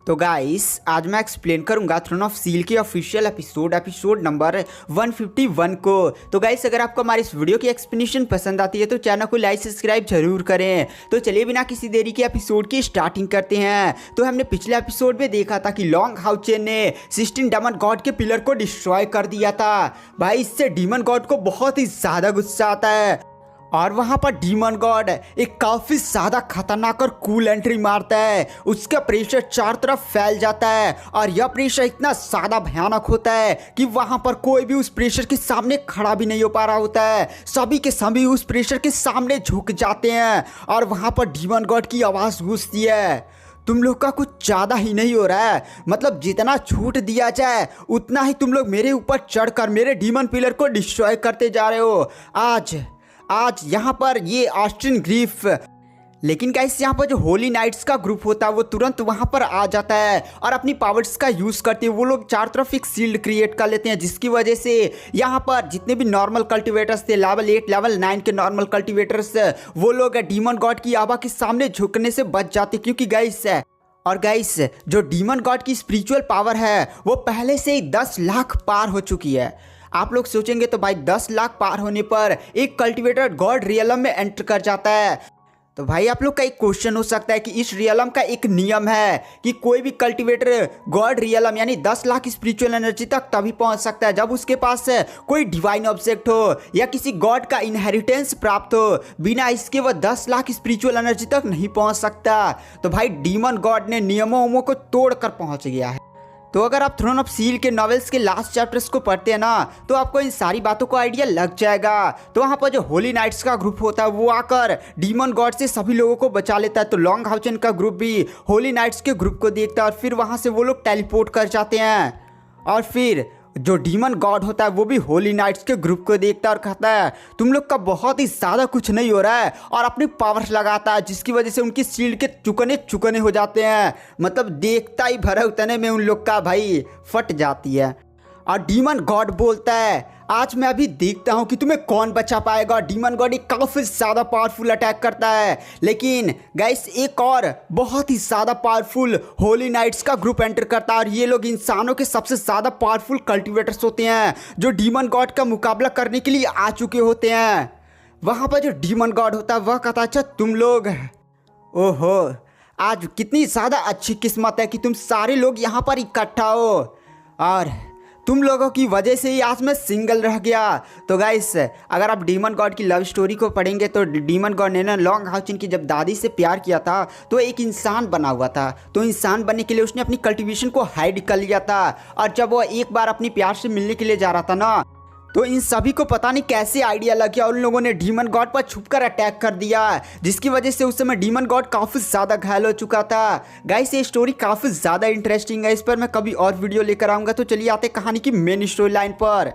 तो गाइस आज मैं एक्सप्लेन करूंगा थ्रोन ऑफ सील के ऑफिशियल एपिसोड नंबर 151 को। तो गाइस अगर आपको हमारी इस वीडियो की एक्सप्लेनेशन पसंद आती है तो चैनल को लाइक सब्सक्राइब जरूर करें। तो चलिए बिना किसी देरी के एपिसोड की स्टार्टिंग करते हैं। तो हमने पिछले एपिसोड में देखा था कि लॉन्ग हाउचेन ने 16 डेमन गॉड के पिलर को डिस्ट्रॉय कर दिया था। भाई इससे डीमन गॉड को बहुत ही ज़्यादा गुस्सा आता है और वहाँ पर डीमन गॉड एक काफ़ी ज़्यादा खतरनाक और कूल एंट्री मारता है। उसका प्रेशर चार तरफ फैल जाता है और यह प्रेशर इतना ज़्यादा भयानक होता है कि वहाँ पर कोई भी उस प्रेशर के सामने खड़ा भी नहीं हो पा रहा होता है। सभी के सभी उस प्रेशर के सामने झुक जाते हैं और वहाँ पर डीमन गॉड की आवाज़ गूंजती है, तुम लोग का कुछ ज़्यादा ही नहीं हो रहा है, मतलब जितना छूट दिया जाए उतना ही तुम लोग मेरे ऊपर चढ़कर मेरे डीमन पिलर को डिस्ट्रॉय करते जा रहे हो। आज यहाँ पर ये ऑस्टिन ग्रीफ, लेकिन गाइस यहाँ पर जो होली नाइट्स का ग्रुप होता है वो तुरंत वहाँ पर आ जाता है और अपनी पावर्स का यूज़ करते हैं। वो लोग चार तरफ एक शील्ड क्रिएट कर लेते हैं जिसकी वजह से यहाँ पर जितने भी नॉर्मल कल्टिवेटर्स थे, लेवल 8 लेवल 9 के नॉर्मल कल्टिवेटर्स, वो लोग डीमन गॉड की आभा के सामने झुकने से बच जाते क्योंकि गाइस जो डीमन गॉड की स्पिरिचुअल पावर है वो पहले से ही 10 लाख पार हो चुकी है। आप लोग सोचेंगे तो भाई 10 लाख पार होने पर एक कल्टिवेटर गॉड रियलम में एंटर कर जाता है। तो भाई आप लोग का एक क्वेश्चन हो सकता है कि इस रियलम का एक नियम है कि कोई भी कल्टिवेटर गॉड रियलम यानी 10 लाख स्पिरिचुअल एनर्जी तक तभी पहुंच सकता है जब उसके पास कोई डिवाइन ऑब्जेक्ट हो या किसी गॉड का इनहेरिटेंस प्राप्त हो। बिना इसके वह 10 लाख स्पिरिचुअल एनर्जी तक नहीं पहुंच सकता। तो भाई डीमन गॉड ने नियमों को तोड़कर पहुंच गया है। तो अगर आप थ्रोन ऑफ सील के नॉवेल्स के लास्ट चैप्टर्स को पढ़ते हैं ना तो आपको इन सारी बातों को आइडिया लग जाएगा। तो वहाँ पर जो होली नाइट्स का ग्रुप होता है वो आकर डीमन गॉड से सभी लोगों को बचा लेता है। तो लॉन्ग हाउचन का ग्रुप भी होली नाइट्स के ग्रुप को देखता है और फिर वहाँ से वो लोग टेलीपोर्ट कर जाते हैं और फिर जो डीमन गॉड होता है वो भी होली नाइट्स के ग्रुप को देखता है और कहता है तुम लोग का बहुत ही ज़्यादा कुछ नहीं हो रहा है, और अपनी पावर्स लगाता है जिसकी वजह से उनकी शील्ड के चुकने हो जाते हैं। मतलब देखता ही भरा उतने में उन लोग का भाई फट जाती है और डीमन गॉड बोलता है आज मैं अभी देखता हूँ कि तुम्हें कौन बचा पाएगा। डीमन गॉड एक काफ़ी ज़्यादा पावरफुल अटैक करता है, लेकिन गाइस एक और बहुत ही ज़्यादा पावरफुल होली नाइट्स का ग्रुप एंटर करता है और ये लोग इंसानों के सबसे ज़्यादा पावरफुल कल्टिवेटर्स होते हैं जो डीमन गॉड का मुकाबला करने के लिए आ चुके होते हैं। वहाँ पर जो डीमन गॉड होता है वह कहता है अच्छा तुम लोग, ओहो आज कितनी ज़्यादा अच्छी किस्मत है कि तुम सारे लोग यहाँ पर इकट्ठा हो और तुम लोगों की वजह से ही आज मैं सिंगल रह गया। तो गाइस अगर आप डीमन गॉड की लव स्टोरी को पढ़ेंगे तो डीमन गॉड ने ना लॉन्ग हाउचन की जब दादी से प्यार किया था तो एक इंसान बना हुआ था। तो इंसान बनने के लिए उसने अपनी कल्टीवेशन को हाइड कर लिया था और जब वो एक बार अपनी प्यार से मिलने के लिए जा रहा था ना तो इन सभी को पता नहीं कैसे आइडिया लग गया और उन लोगों ने डीमन गॉड पर छुपकर अटैक कर दिया जिसकी वजह से उस समय डीमन गॉड काफ़ी ज़्यादा घायल हो चुका था। गाइस ये स्टोरी काफ़ी ज़्यादा इंटरेस्टिंग है, इस पर मैं कभी और वीडियो लेकर आऊँगा। तो चलिए आते कहानी की मेन स्टोरी लाइन पर।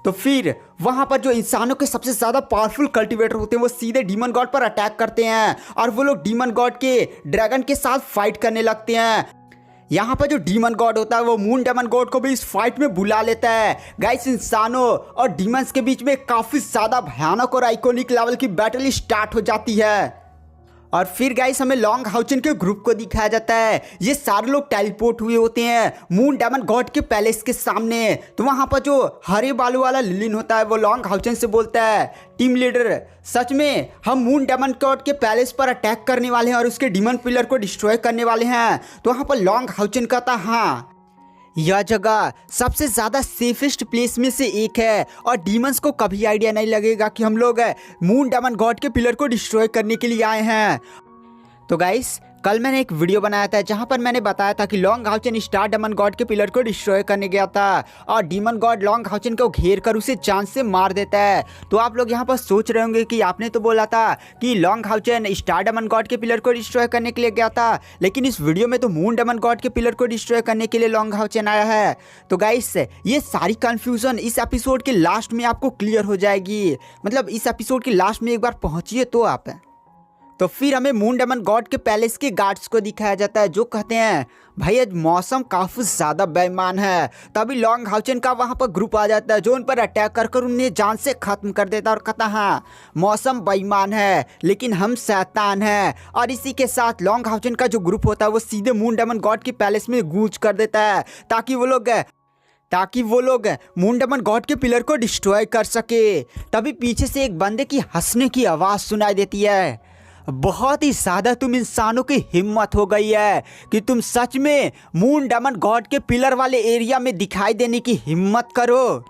तो फिर वहाँ पर जो इंसानों के सबसे ज़्यादा पावरफुल कल्टिवेटर होते हैं वो सीधे डीमन गॉड पर अटैक करते हैं और वो लोग डीमन गॉड के ड्रैगन के साथ फाइट करने लगते हैं। यहाँ पर जो डीमन गॉड होता है वो मून डेमन गॉड को भी इस फाइट में बुला लेता है। गाइस इंसानों और डीमंस के बीच में काफ़ी ज़्यादा भयानक और आइकॉनिक लेवल की बैटल स्टार्ट हो जाती है और फिर गाइस हमें लॉन्ग हाउचन के ग्रुप को दिखाया जाता है। ये सारे लोग टेलीपोर्ट हुए होते हैं मून डेमन गॉड के पैलेस के सामने। तो वहाँ पर जो हरे बालों वाला लिलिन होता है वो लॉन्ग हाउचन से बोलता है टीम लीडर सच में हम मून डेमन गॉड के पैलेस पर अटैक करने वाले हैं और उसके डीमन पिलर को डिस्ट्रॉय करने वाले हैं। तो वहाँ पर लॉन्ग हाउचन कहता हाँ यह जगह सबसे ज़्यादा सेफेस्ट प्लेस में से एक है और डीमंस को कभी आइडिया नहीं लगेगा कि हम लोग मून डेमन गॉड के पिलर को डिस्ट्रॉय करने के लिए आए हैं। तो गाइस कल मैंने एक वीडियो बनाया था जहां पर मैंने बताया था कि लॉन्ग हाउचन स्टार डेमन गॉड के पिलर को डिस्ट्रॉय करने गया था और डीमन गॉड लॉन्ग हाउचन को घेर कर उसे जान से मार देता है। तो आप लोग यहां पर सोच रहे होंगे कि आपने तो बोला था कि लॉन्ग हाउचन स्टार डेमन गॉड के पिलर को डिस्ट्रॉय करने के लिए गया था, लेकिन इस वीडियो में तो मून डेमन गॉड के पिलर को डिस्ट्रॉय करने के लिए लॉन्ग हाउचन आया है। तो गाइस ये सारी कन्फ्यूजन इस एपिसोड के लास्ट में आपको क्लियर हो जाएगी। मतलब इस एपिसोड के लास्ट में एक बार पहुँचिए तो आप तो फिर हमें मून डेमन गॉड के पैलेस के गार्ड्स को दिखाया जाता है जो कहते हैं भाई आज मौसम काफी ज्यादा बेईमान है। तभी लॉन्ग हाउचन का वहां पर ग्रुप आ जाता है जो उन पर अटैक कर कर उन्हें जान से खत्म कर देता है और कहता हाँ मौसम बेईमान है लेकिन हम शैतान हैं। और इसी के साथ लॉन्ग हाउचन का जो ग्रुप होता है वो सीधे मून डेमन गॉड के पैलेस में गूंज कर देता है ताकि वो लोग मून डेमन गॉड के पिलर को डिस्ट्रॉय कर सके। तभी पीछे से एक बंदे की हंसने की आवाज़ सुनाई देती है। बहुत ही ज़्यादा तुम इंसानों की हिम्मत हो गई है कि तुम सच में मून डेमन गॉड के पिलर वाले एरिया में दिखाई देने की हिम्मत करो।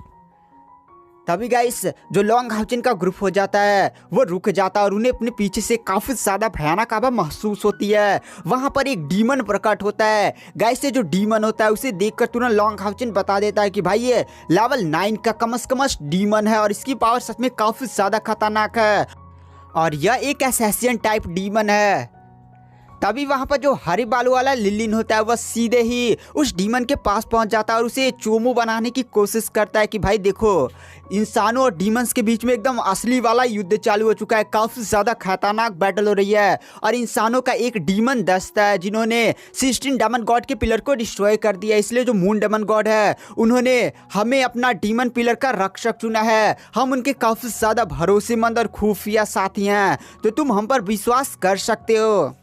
तभी गाइस जो लॉन्ग हाउचन का ग्रुप हो जाता है वो रुक जाता है और उन्हें अपने पीछे से काफ़ी ज़्यादा भयानक आवाज़ महसूस होती है। वहाँ पर एक डीमन प्रकट होता है। गाइस ये जो डीमन होता है उसे देखकर तुरंत लॉन्ग हाउचन बता देता है कि भाई ये लेवल 9 का कम डीमन है और इसकी पावर सच में काफ़ी ज़्यादा खतरनाक है और यह एक असैसिन टाइप डीमन है। तभी वहाँ पर जो हरे बालों वाला लिलिन होता है वह सीधे ही उस डीमन के पास पहुँच जाता है और उसे चोमू बनाने की कोशिश करता है कि भाई देखो इंसानों और डीमंस के बीच में एकदम असली वाला युद्ध चालू हो चुका है। काफ़ी ज़्यादा खतरनाक बैटल हो रही है और इंसानों का एक डीमन दस्ता है जिन्होंने 16 डेमन गॉड के पिलर को डिस्ट्रॉय कर दिया। इसलिए जो मून डेमन गॉड है उन्होंने हमें अपना डीमन पिलर का रक्षक चुना है। हम उनके काफ़ी ज़्यादा भरोसेमंद और खुफिया साथी हैं तो तुम हम पर विश्वास कर सकते हो।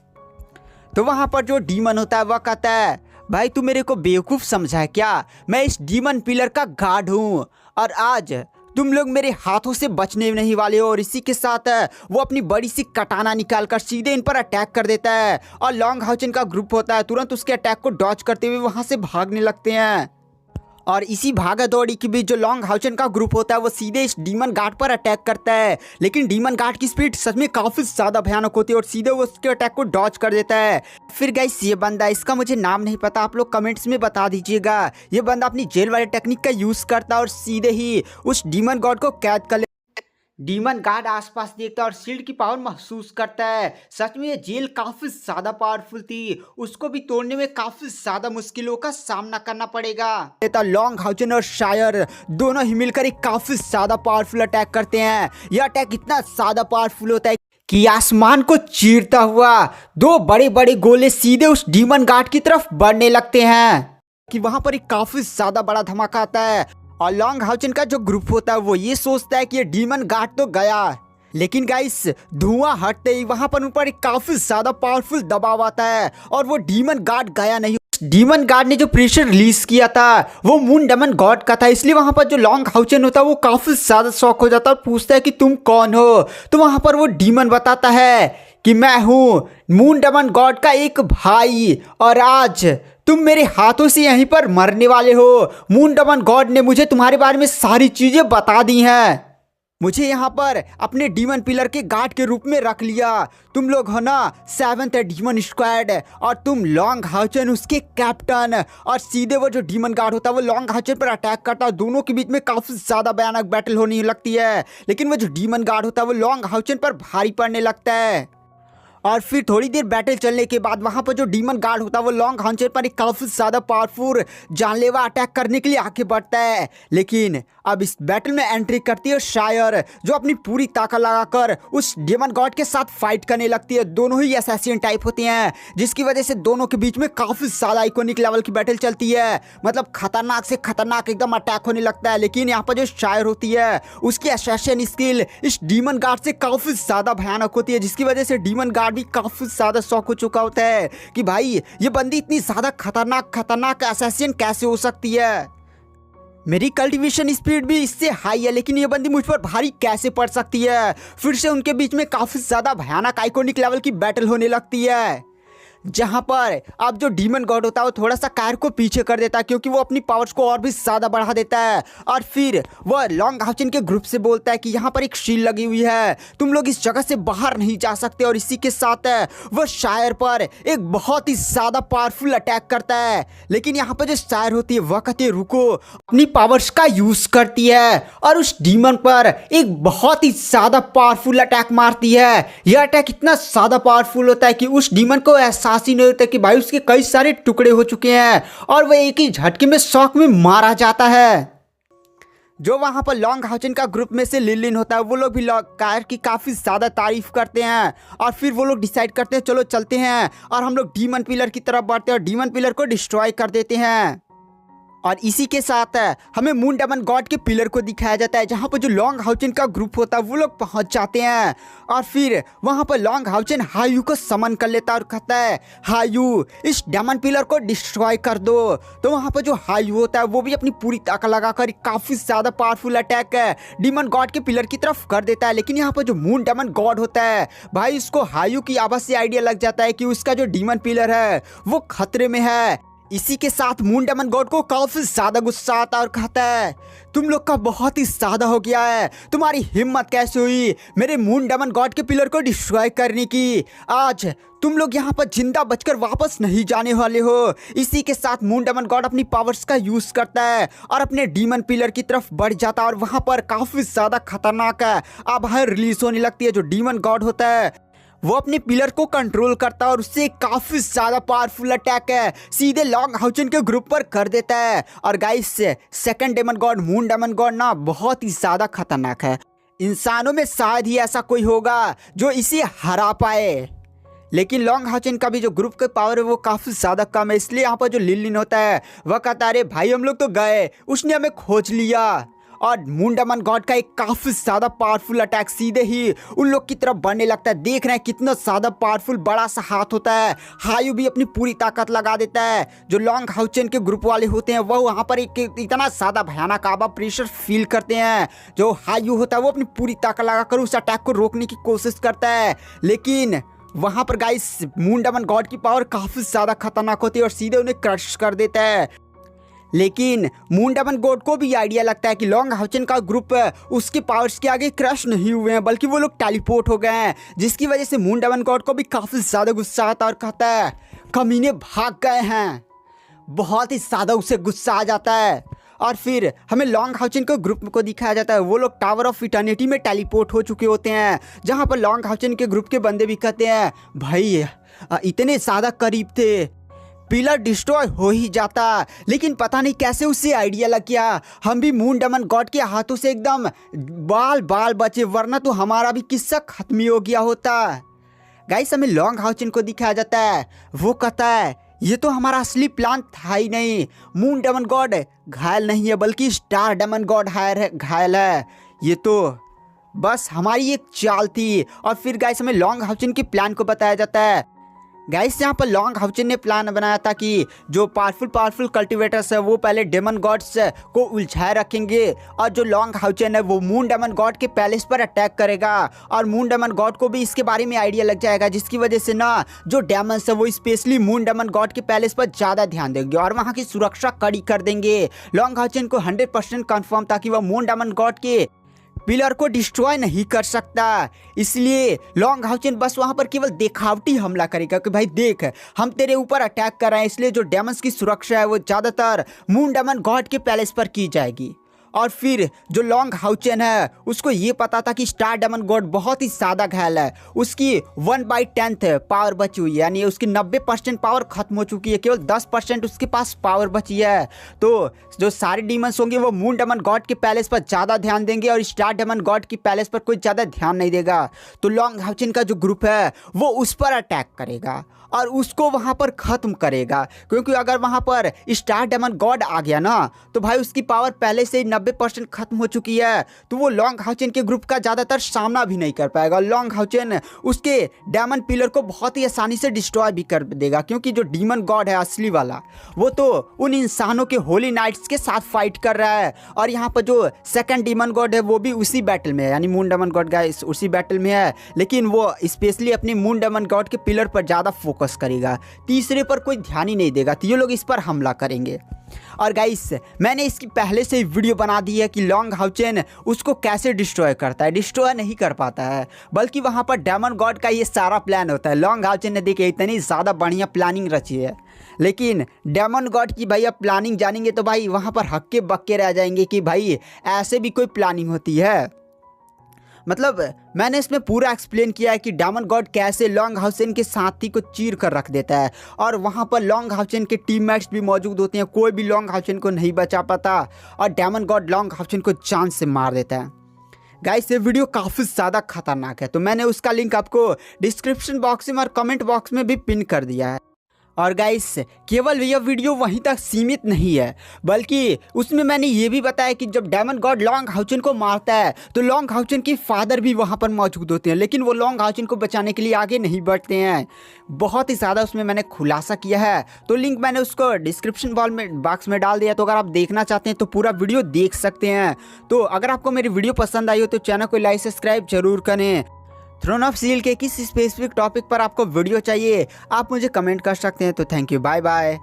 तो वहाँ पर जो डीमन होता है वह कहता है भाई तू मेरे को बेवकूफ़ समझा है क्या? मैं इस डीमन पिलर का गार्ड हूँ और आज तुम लोग मेरे हाथों से बचने नहीं वाले हो। और इसी के साथ वो अपनी बड़ी सी कटाना निकाल कर सीधे इन पर अटैक कर देता है और लॉन्ग हाउचन का ग्रुप होता है तुरंत उसके अटैक को डॉज करते हुए वहाँ से भागने लगते हैं। और इसी भागा दौड़ी के बीच जो लॉन्ग हाउचन का ग्रुप होता है वो सीधे इस डीमन गार्ड पर अटैक करता है। लेकिन डीमन गार्ड की स्पीड सच में काफ़ी ज़्यादा भयानक होती है और सीधे वो उसके अटैक को डॉज कर देता है। फिर गाइस ये बंदा, इसका मुझे नाम नहीं पता, आप लोग कमेंट्स में बता दीजिएगा। ये बंदा अपनी जेल वाले टेक्निक का यूज़ करता है और सीधे ही उस डीमन गॉड को कैद कर डीमन गार्ड आसपास देखता है और शील्ड की पावर महसूस करता है। सच में ये जेल काफ़ी ज़्यादा पावरफुल थी, उसको भी तोड़ने में काफ़ी ज़्यादा मुश्किलों का सामना करना पड़ेगा। लॉन्ग हाउचन और शायर दोनों ही मिलकर एक काफ़ी ज़्यादा पावरफुल अटैक करते हैं। यह अटैक इतना ज़्यादा पावरफुल होता है कि आसमान को चीरता हुआ दो बड़े बड़े गोले सीधे उस डीमन गार्ड की तरफ बढ़ने लगते हैं कि वहाँ पर एक काफ़ी ज़्यादा बड़ा धमाका आता है। और लॉन्ग हाउचन का जो ग्रुप होता है वो ये सोचता है कि ये डीमन गार्ड तो गया, लेकिन गाइस धुआं हटते ही वहां पर उन पर एक काफी ज्यादा पावरफुल दबाव आता है और वो डीमन गार्ड गया नहीं। डीमन गार्ड ने जो प्रेशर रिलीज किया था वो मून डेमन गॉड का था। इसलिए वहां पर जो लॉन्ग हाउचन होता है वो काफी ज्यादा शॉक हो जाता है और पूछता है कि तुम कौन हो। तो वहां पर वो डीमन बताता है कि मैं हूँ मून डेमन गॉड का एक भाई और आज तुम मेरे हाथों से यहीं पर मरने वाले हो। मून डेमन गॉड ने मुझे तुम्हारे बारे में सारी चीजें बता दी हैं। मुझे यहाँ पर अपने डीमन पिलर के गार्ड के रूप में रख लिया। तुम लोग हो ना 7th डीमन स्क्वाड और तुम लॉन्ग हाउचन उसके कैप्टन। और सीधे वो जो डीमन गार्ड होता है वो लॉन्ग हाउचन पर अटैक करता है। दोनों के बीच में काफ़ी ज़्यादा भयानक बैटल होने लगती है, लेकिन वो जो डीमन गार्ड होता है वो लॉन्ग हाउचन पर भारी पड़ने लगता है। और फिर थोड़ी देर बैटल चलने के बाद वहाँ पर जो डीमन गार्ड होता है वो लॉन्ग हाउचन पर एक काफ़ी ज़्यादा पावरफुल जानलेवा अटैक करने के लिए आगे बढ़ता है। लेकिन अब इस बैटल में एंट्री करती है शायर, जो अपनी पूरी ताकत लगाकर उस डीमन गॉड के साथ फाइट करने लगती है। दोनों ही असैसिन टाइप होते हैं जिसकी वजह से दोनों के बीच में काफ़ी ज़्यादा आइकॉनिक लेवल की बैटल चलती है। मतलब खतरनाक से खतरनाक एकदम अटैक होने लगता है। लेकिन यहाँ पर जो शायर होती है उसकी असैसिन स्किल इस डीमन गार्ड से काफ़ी ज़्यादा भयानक होती है, जिसकी वजह से डीमन गार्ड भी काफी ज्यादा शौक हो चुका होता है कि भाई ये बंदी इतनी ज्यादा खतरनाक असैसिन कैसे हो सकती है। मेरी कल्टीवेशन स्पीड भी इससे हाई है, लेकिन ये बंदी मुझ पर भारी कैसे पड़ सकती है। फिर से उनके बीच में काफी ज्यादा भयानक आइकॉनिक लेवल की बैटल होने लगती है, जहां पर अब जो डीमन गॉड होता है वो थोड़ा सा कार को पीछे कर देता है क्योंकि वो अपनी पावर्स को और भी ज़्यादा बढ़ा देता है। और फिर वह लॉन्ग हाउचन के ग्रुप से बोलता है कि यहाँ पर एक शील्ड लगी हुई है, तुम लोग इस जगह से बाहर नहीं जा सकते। और इसी के साथ वह शायर पर एक बहुत ही ज़्यादा पावरफुल अटैक करता है। लेकिन यहाँ पर जो शायर होती है वह कहती है रुको, अपनी पावर्स का यूज़ करती है और उस डीमन पर एक बहुत ही ज़्यादा पावरफुल अटैक मारती है। यह अटैक इतना ज़्यादा पावरफुल होता है कि उस डीमन को ऐसा ही नहीं होता कि भाई उसके कई सारे टुकड़े हो चुके हैं और वह एक ही झटके में शॉक में मारा जाता है। जो वहाँ पर लॉन्ग हाउचन का ग्रुप में से लिलिन होता है वो लोग भी कार की काफ़ी ज़्यादा तारीफ करते हैं और फिर वो लोग डिसाइड करते हैं चलो चलते हैं और हम लोग डीमन पिलर की तरफ बढ़ते हैं और डीमन पिलर को डिस्ट्रॉय कर देते हैं। और इसी के साथ हमें मून डेमन गॉड के पिलर को दिखाया जाता है जहाँ पर जो लॉन्ग हाउचन का ग्रुप होता है वो लोग पहुँच जाते हैं और फिर वहाँ पर लॉन्ग हाउचन हायू को समन कर लेता है और कहता है हायू इस डेमन पिलर को डिस्ट्रॉय कर दो। तो वहाँ पर जो हायू होता है वो भी अपनी पूरी ताकत लगाकर काफ़ी ज़्यादा पावरफुल अटैक डीमन गॉड के पिलर की तरफ कर देता है। लेकिन यहाँ पर जो मून डेमन गॉड होता है भाई उसको हायू की आवाज़ से आइडिया लग जाता है कि उसका जो डीमन पिलर है वो खतरे में है। इसी के साथ मून डेमन गॉड को काफी ज्यादा गुस्सा आता है और कहता है तुम लोग का बहुत ही ज्यादा हो गया है, तुम्हारी हिम्मत कैसे हुई मेरे मून डेमन गॉड के पिलर को डिस्ट्रॉय करने की। आज तुम लोग यहाँ पर जिंदा बचकर वापस नहीं जाने वाले हो। इसी के साथ मून डेमन गॉड अपनी पावर्स का यूज करता है और अपने डीमन पिलर की तरफ बढ़ जाता है और वहां पर काफी ज्यादा खतरनाक आवाज़ रिलीज होने लगती है। जो डीमन गॉड होता है वो अपने पिलर को कंट्रोल करता है और उससे काफी ज्यादा पावरफुल अटैक सीधे लॉन्ग हाउचन के ग्रुप पर कर देता है। और guys second demon god moon demon god ना बहुत ही ज्यादा खतरनाक है। इंसानों में शायद ही ऐसा कोई होगा जो इसे हरा पाए, लेकिन लॉन्ग हाउचन का भी जो ग्रुप का पावर है वो काफ़ी ज़्यादा कम है। इसलिए यहाँ पर जो लिलिन होता है वह कहता है अरे भाई हम लोग तो गए, उसने हमें खोज लिया। और मून डेमन गॉड का एक काफ़ी ज़्यादा पावरफुल अटैक सीधे ही उन लोग की तरफ बढ़ने लगता है। देख रहे हैं कितना ज़्यादा पावरफुल बड़ा सा हाथ होता है। हायू भी अपनी पूरी ताकत लगा देता है। जो लॉन्ग हाउचन के ग्रुप वाले होते हैं वह वहाँ पर एक इतना ज़्यादा भयानक आवा प्रेशर फील करते हैं। जो हायू होता है वो अपनी पूरी ताकत लगाकर उस अटैक को रोकने की कोशिश करता है, लेकिन वहाँ पर गाइस मून डेमन गॉड की पावर काफ़ी ज़्यादा खतरनाक होती है और सीधे उन्हें क्रश कर देता है। लेकिन मून डेमन गॉड को भी आइडिया लगता है कि लॉन्ग हाउचन का ग्रुप उसके पावर्स के आगे क्रश नहीं हुए हैं बल्कि वो लोग टेलीपोर्ट हो गए हैं, जिसकी वजह से मून डेमन गॉड को भी काफ़ी ज़्यादा गुस्सा आता है और कहता है कमीने भाग गए हैं। बहुत ही ज़्यादा उसे गुस्सा आ जाता है और फिर हमें लॉन्ग हाउचन के ग्रुप को दिखाया जाता है। वो लोग टावर ऑफ इटर्निटी में टेलीपोर्ट हो चुके होते हैं, जहाँ पर लॉन्ग हाउचन के ग्रुप के बंदे भी कहते हैं भाई इतने ज़्यादा करीब थे, पिलर डिस्ट्रॉय हो ही जाता, लेकिन पता नहीं कैसे उसे आइडिया लग गया हम भी मून डेमन गॉड के हाथों से एकदम बाल बाल बचे, वरना तो हमारा भी किस्सा खत्म ही हो गया होता। गाइस हमें लॉन्ग हाउचन को दिखाया जाता है, वो कहता है ये तो हमारा असली प्लान था ही नहीं। मून डेमन गॉड घायल नहीं है बल्कि स्टार डेमन गॉड घायल है, ये तो बस हमारी एक चाल थी। और फिर गाइस हमें लॉन्ग हाउचन के प्लान को बताया जाता है। गाइस यहाँ पर लॉन्ग हाउचन ने प्लान बनाया था कि जो पावरफुल कल्टिवेटर्स है वो पहले डेमन गॉड्स को उलझाए रखेंगे और जो लॉन्ग हाउचन है वो मून डेमन गॉड के पैलेस पर अटैक करेगा और मून डेमन गॉड को भी इसके बारे में आइडिया लग जाएगा, जिसकी वजह से ना जो डेमन्स है वो स्पेशली मून डेमन गॉड के पैलेस पर ज़्यादा ध्यान देंगे और वहाँ की सुरक्षा कड़ी कर देंगे। लॉन्ग हाउचन को 100% कन्फर्म था कि वह मून डेमन गॉड के पिलर को डिस्ट्रॉय नहीं कर सकता, इसलिए लॉन्ग हाउचन बस वहां पर केवल दिखावटी हमला करेगा कि भाई देख हम तेरे ऊपर अटैक कर रहे हैं। इसलिए जो डेमन्स की सुरक्षा है वो ज़्यादातर मून डेमन गॉड के पैलेस पर की जाएगी। और फिर जो लॉन्ग हाउचन है उसको ये पता था कि स्टार डेमन गॉड बहुत ही ज़्यादा घायल है, उसकी 1/10 पावर बची हुई है, यानी उसकी 90% पावर खत्म हो चुकी है, केवल 10% उसके पास पावर बची है। तो जो सारे डीमंस होंगे वो मून डेमन गॉड के पैलेस पर ज़्यादा ध्यान देंगे और स्टार डेमन गॉड की पैलेस पर कोई ज़्यादा ध्यान नहीं देगा। तो लॉन्ग हाउचन का जो ग्रुप है वो उस पर अटैक करेगा और उसको वहाँ पर ख़त्म करेगा, क्योंकि अगर वहाँ पर स्टार डेमन गॉड आ गया ना तो भाई उसकी पावर पहले से 90% खत्म हो चुकी है, तो वो लॉन्ग हाउचन के ग्रुप का ज़्यादातर सामना भी नहीं कर पाएगा। लॉन्ग हाउचन उसके डेमन पिलर को बहुत ही आसानी से डिस्ट्रॉय भी कर देगा, क्योंकि जो डीमन गॉड है असली वाला वो तो उन इंसानों के होली नाइट्स के साथ फाइट कर रहा है। और यहाँ पर जो सेकंड डीमन गॉड है वो भी उसी बैटल में है, यानी मून डेमन गॉड का उसी बैटल में है, लेकिन वो स्पेशली अपनी मून डेमन गॉड के पिलर पर ज़्यादा फोकस करेगा, तीसरे पर कोई ध्यान ही नहीं देगा। तो ये लोग इस पर हमला करेंगे। और गाइस मैंने इसकी पहले से ही वीडियो बना दी है कि लॉन्ग हाउचन उसको कैसे डिस्ट्रॉय करता है। डिस्ट्रॉय नहीं कर पाता है, बल्कि वहाँ पर डेमन गॉड का ये सारा प्लान होता है। लॉन्ग हाउचन ने देखिए इतनी ज़्यादा बढ़िया प्लानिंग रची है, लेकिन डेमन गॉड की भाई अब प्लानिंग जानेंगे तो भाई वहाँ पर हक्के बक्के रह जाएंगे कि भाई ऐसे भी कोई प्लानिंग होती है। मतलब मैंने इसमें पूरा एक्सप्लेन किया है कि डायमंड गॉड कैसे लॉन्ग हाउसेन के साथी को चीर कर रख देता है और वहाँ पर लॉन्ग हाउसेन के टीममेट्स भी मौजूद होते हैं, कोई भी लॉन्ग हाउसेन को नहीं बचा पाता और डायमंड गॉड लॉन्ग हाउसेन को जान से मार देता है। गाइस ये वीडियो काफ़ी ज़्यादा खतरनाक है, तो मैंने उसका लिंक आपको डिस्क्रिप्शन बॉक्स में और कमेंट बॉक्स में भी पिन कर दिया है। और गाइस केवल यह वीडियो वहीं तक सीमित नहीं है, बल्कि उसमें मैंने ये भी बताया कि जब डायमंड गॉड लॉन्ग हाउसेन को मारता है तो लॉन्ग हाउसेन की फादर भी वहाँ पर मौजूद होते हैं, लेकिन वो लॉन्ग हाउसेन को बचाने के लिए आगे नहीं बढ़ते हैं। बहुत ही ज़्यादा उसमें मैंने खुलासा किया है, तो लिंक मैंने उसको डिस्क्रिप्शन बॉक्स में डाल दिया, तो अगर आप देखना चाहते हैं तो पूरा वीडियो देख सकते हैं। तो अगर आपको मेरी वीडियो पसंद आई हो तो चैनल को लाइक सब्सक्राइब जरूर करें। थ्रोन ऑफ सील के किस स्पेसिफिक टॉपिक पर आपको वीडियो चाहिए आप मुझे कमेंट कर सकते हैं। तो थैंक यू, बाय बाय।